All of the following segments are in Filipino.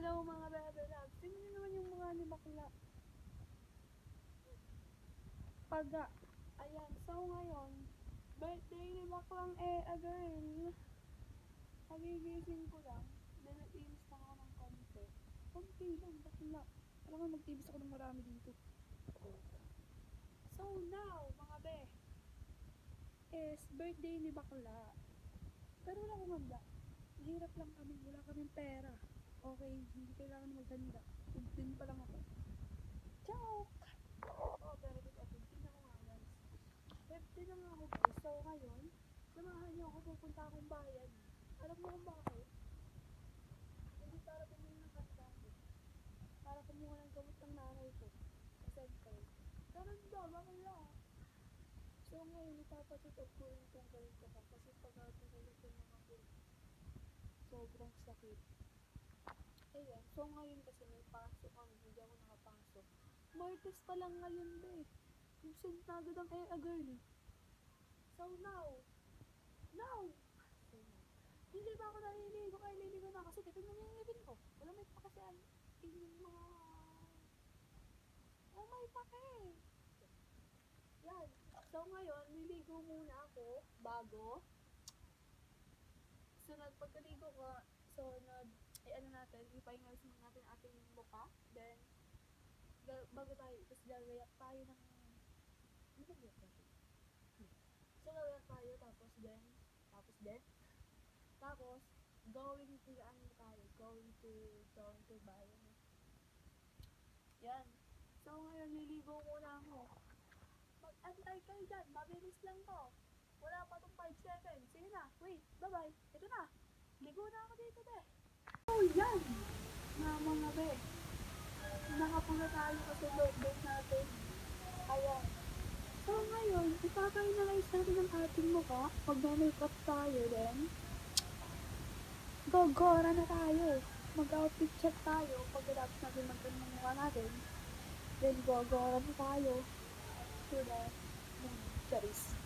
Hello mga bebe loves. Tingnan niyo naman yung mga ni bakla. Paga. Ayan. So ngayon, birthday ni baklang a girl. Nagigising ko lang. Then nag-inis lang ako ng konti. Konti lang, bakla. Alam nga, nag-inis ako ng marami dito. So now, mga be, is birthday ni bakla. Pero wala akong handa. Mahirap lang kami. Wala kaming pera. Okay, hindi kailangan maghanda. Tugtin pa lang ako. Joke! Oo, pero totoo, tugtin ako nga guys. Birthday na nga ako guys. So ngayon, samahan niyo ako, pupunta akong bayan. Alam mo kung bakit? Hindi para bumili ng kandado. Para kumuha ng gamot ng nanay ko. Sa center. Ganun ba? Bakla. So ngayon, ipapatutog ko rin itong ganito ko. Kasi pag tumulit yung mga bulit, sobrang sakit. Ayan. So ngayon kasi may pasok kami. Hindi ako nakapasok. Martes pa lang ngayon be. Absent na agad ang girl. So now, hindi ba ako naliligo? Kaya naliligo na kasi tignan niyo yung ngipin ko. Wala may pa kasi yung mga... Oh may pake. Yan. So ngayon, niligo muna ako bago. Sunod pagkaligo ko, ano natin, ipahingalis muna natin ating mukha. Then, bago tayo, tapos gagayak tayo ng... Ano ba gayak natin? So gagayak tayo, tapos going to ano tayo, going to bayan. Yan. So ngayon, niligo muna ako. Mag-antay kayo dyan, mabilis lang to. Wala pa tong 5 seconds. Sige na, wait, bye-bye. Ito na. Ligo na ako dito, be. Oh, yan. Mga be. Nakapula tayo kasi birthday natin. Ayan. So ngayon, ipapinalize natin ang ating mukha. Mag-makeup tayo din. Gogora na tayo. Mag-outfit check tayo. Pagkatapos natin magtanong ng mukha natin. Then gogora na tayo. To the cherries.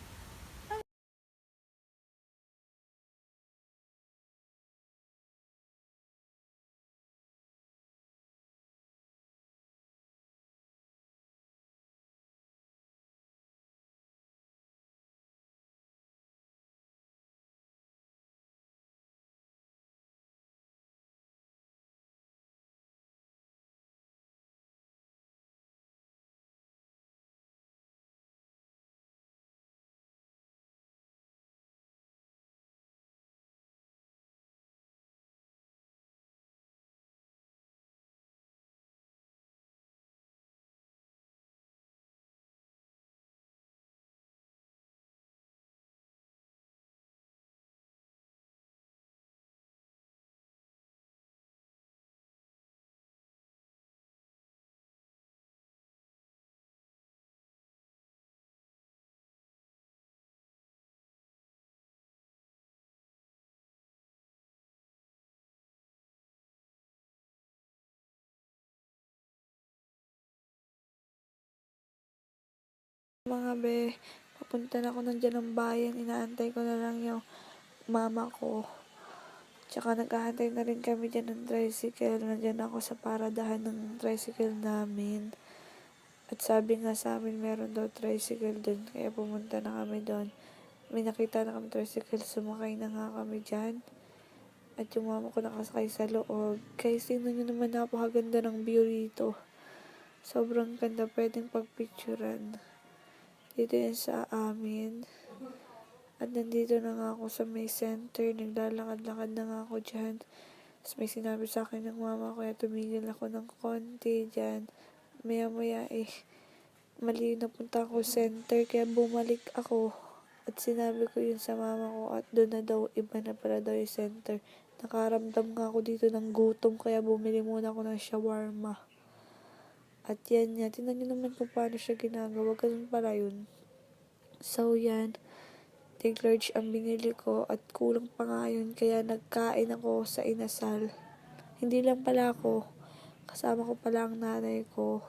Mga be, papunta na ako ng dyan ng bayan. Inaantay ko na lang yung mama ko. Tsaka nag-aantay na rin kami dyan ng tricycle. Nandyan ako sa paradahan ng tricycle namin. At sabi nga sa amin, meron daw tricycle dun. Kaya pumunta na kami doon. May nakita na kami tricycle. Sumakay na nga kami dyan. At yung mama ko nakasakay sa loob. Guys, tingnan nyo naman, napakaganda ng view rito. Sobrang ganda, pwedeng pagpicturan. Dito yan sa amin. At nandito na nga ako sa may center. Naglalakad-lakad na nga ako dyan. Tapos may sinabi sa akin ng mama ko, kaya tumigil ako ng konti dyan. Maya-maya mali na punta ako center. Kaya bumalik ako. At sinabi ko yun sa mama ko. At doon na daw, iba na pala daw yung center. Nakaramdam nga ako dito ng gutom. Kaya bumili muna ako ng shawarma. At yan niya, tingnan nyo naman kung paano siya ginagawa. Ganun pala yun. So yan, tig large ang binili ko at kulang pa nga yun. Kaya nagkain ako sa inasal. Hindi lang pala ako. Kasama ko pala ang nanay ko.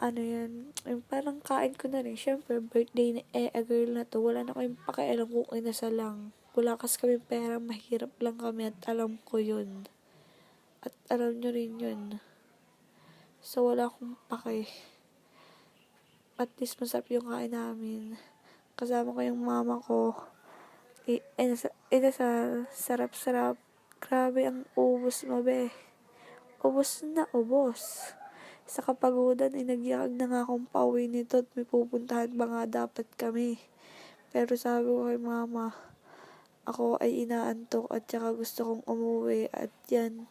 Ano yan, yung parang kain ko na rin. Siyempre, birthday ni girl na to. Wala na kayong pakialam kung inasal lang. Wala kasi kami pera, mahirap lang kami at alam ko yun. At alam nyo rin yun. So, wala akong pake. At least masarap yung kain namin. Kasama ko yung mama ko. Inasal, sarap-sarap. Grabe ang ubos mo, be. Ubos na ubos. Sa kapagudan, nagyakag na nga akong pauwi nito at may pupuntahan ba nga dapat kami. Pero sabi ko kay mama, ako ay inaantok at saka gusto kong umuwi at yan,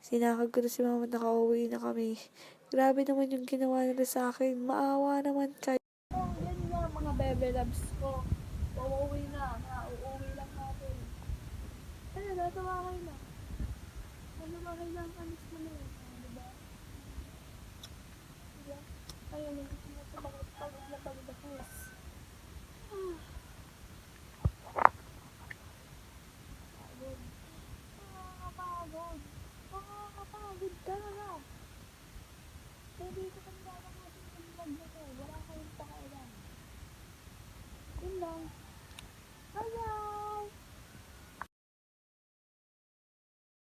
sinakag ko na si mama at nakauwi na kami. Grabe naman yung ginawa nila sa akin. Maawa naman kayo. Oh, yan nga mga bebe loves ko. Uuwi na. Uuwi lang natin. Ano, natawa kayo na. Ano ba kayo lang alis mo na yun? Diba? Diba? Ayun, hindi ko na pagod na pagod ako.